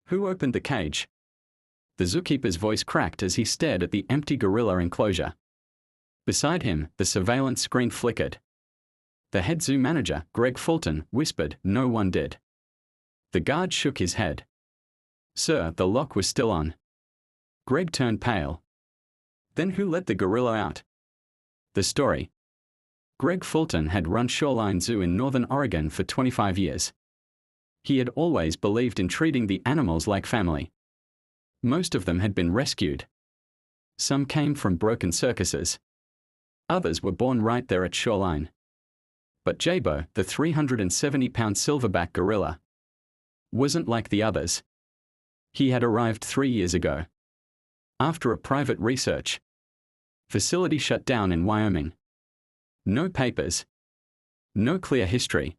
Who opened the cage? The zookeeper's voice cracked as he stared at the empty gorilla enclosure. Beside him, the surveillance screen flickered. The head zoo manager, Greg Fulton, whispered, "No one did." The guard shook his head. "Sir, the lock was still on." Greg turned pale. "Then who let the gorilla out?" The story. Greg Fulton had run Shoreline Zoo in Northern Oregon for 25 years. He had always believed in treating the animals like family. Most of them had been rescued. Some came from broken circuses. Others were born right there at Shoreline. But Jaybo, the 370-pound silverback gorilla, wasn't like the others. He had arrived 3 years ago. After a private research facility shut down in Wyoming. No papers. No clear history.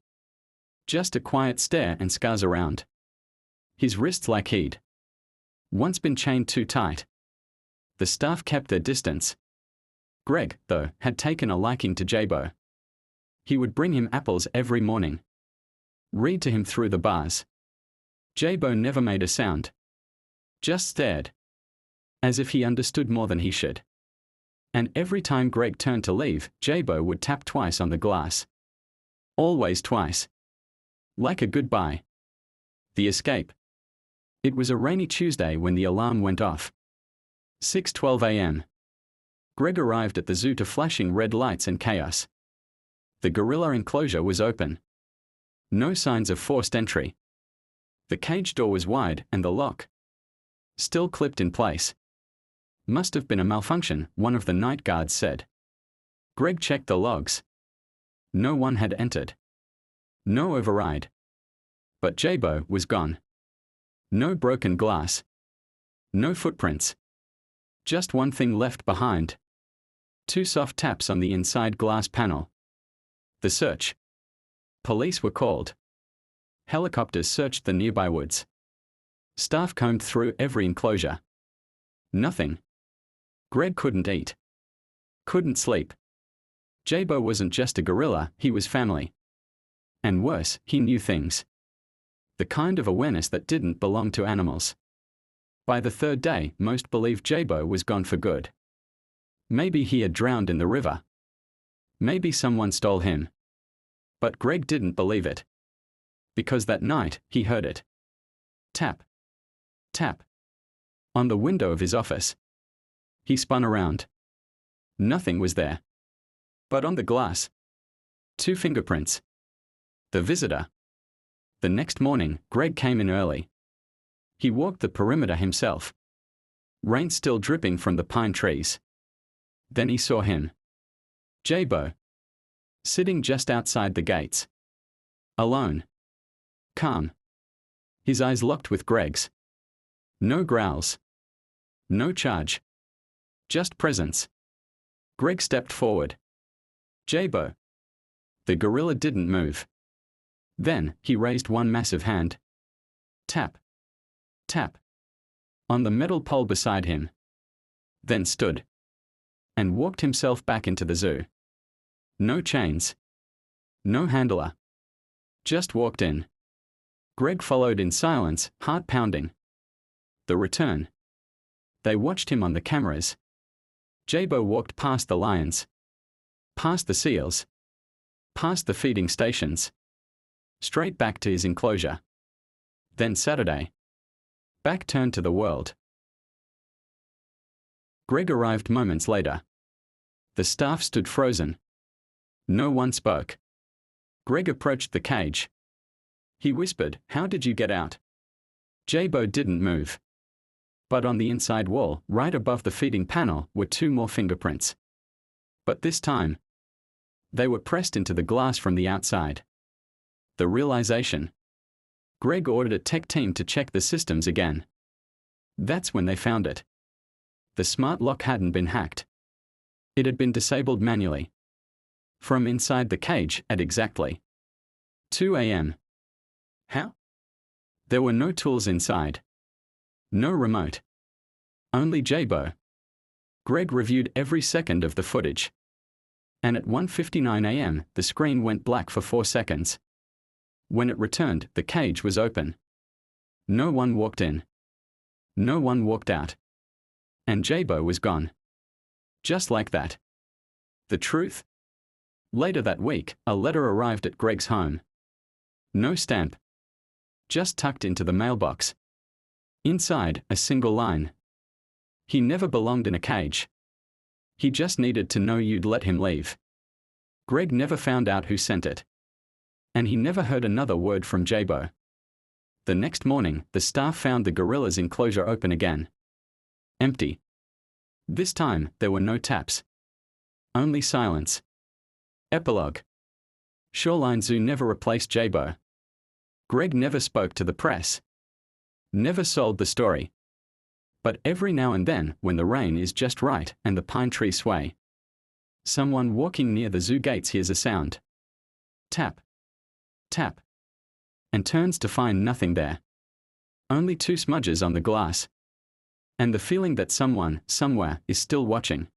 Just a quiet stare and scars around his wrists like he'd once been chained too tight. The staff kept their distance. Greg, though, had taken a liking to Jaybo. He would bring him apples every morning. Read to him through the bars. Jaybo never made a sound. Just stared. As if he understood more than he should. And every time Greg turned to leave, Jaybo would tap twice on the glass. Always twice. Like a goodbye. The escape. It was a rainy Tuesday when the alarm went off. 6:12 a.m. Greg arrived at the zoo to flashing red lights and chaos. The gorilla enclosure was open. No signs of forced entry. The cage door was wide and the lock still clipped in place. Must have been a malfunction, one of the night guards said. Greg checked the logs. No one had entered. No override. But Jaybo was gone. No broken glass. No footprints. Just one thing left behind. 2 soft taps on the inside glass panel. The search. Police were called. Helicopters searched the nearby woods. Staff combed through every enclosure. Nothing. Greg couldn't eat. Couldn't sleep. Jaybo wasn't just a gorilla, he was family. And worse, he knew things. The kind of awareness that didn't belong to animals. By the 3rd day, most believed Jaybo was gone for good. Maybe he had drowned in the river. Maybe someone stole him. But Greg didn't believe it. Because that night, he heard it. Tap. Tap. On the window of his office. He spun around. Nothing was there. But on the glass. 2 fingerprints. The visitor. The next morning, Greg came in early. He walked the perimeter himself. Rain still dripping from the pine trees. Then he saw him. Jaybo. Sitting just outside the gates. Alone. Calm. His eyes locked with Greg's. No growls. No charge. Just presence. Greg stepped forward. Jaybo. The gorilla didn't move. Then, he raised one massive hand. Tap. Tap. On the metal pole beside him. Then stood. And walked himself back into the zoo. No chains. No handler. Just walked in. Greg followed in silence, heart pounding. The return. They watched him on the cameras. Jaybo walked past the lions. Past the seals. Past the feeding stations. Straight back to his enclosure. Then Saturday. Back turned to the world. Greg arrived moments later. The staff stood frozen. No one spoke. Greg approached the cage. He whispered, "How did you get out?" Jaybo didn't move. But on the inside wall, right above the feeding panel, were 2 more fingerprints. But this time, they were pressed into the glass from the outside. The realization. Greg ordered a tech team to check the systems again. That's when they found it. The smart lock hadn't been hacked. It had been disabled manually. From inside the cage at exactly 2 a.m. How? There were no tools inside. No remote. Only Jaybo. Greg reviewed every second of the footage. And at 1:59 a.m., the screen went black for 4 seconds. When it returned, the cage was open. No one walked in. No one walked out. And Jabo was gone. Just like that. The truth? Later that week, a letter arrived at Greg's home. No stamp. Just tucked into the mailbox. Inside, a single line. He never belonged in a cage. He just needed to know you'd let him leave. Greg never found out who sent it. And he never heard another word from Jabo. The next morning, the staff found the gorilla's enclosure open again. Empty. This time, there were no taps. Only silence. Epilogue. Shoreline Zoo never replaced Jabo. Greg never spoke to the press. Never sold the story. But every now and then, when the rain is just right and the pine trees sway, someone walking near the zoo gates hears a sound. Tap. Tap. And turns to find nothing there. Only two smudges on the glass. And the feeling that someone, somewhere, is still watching.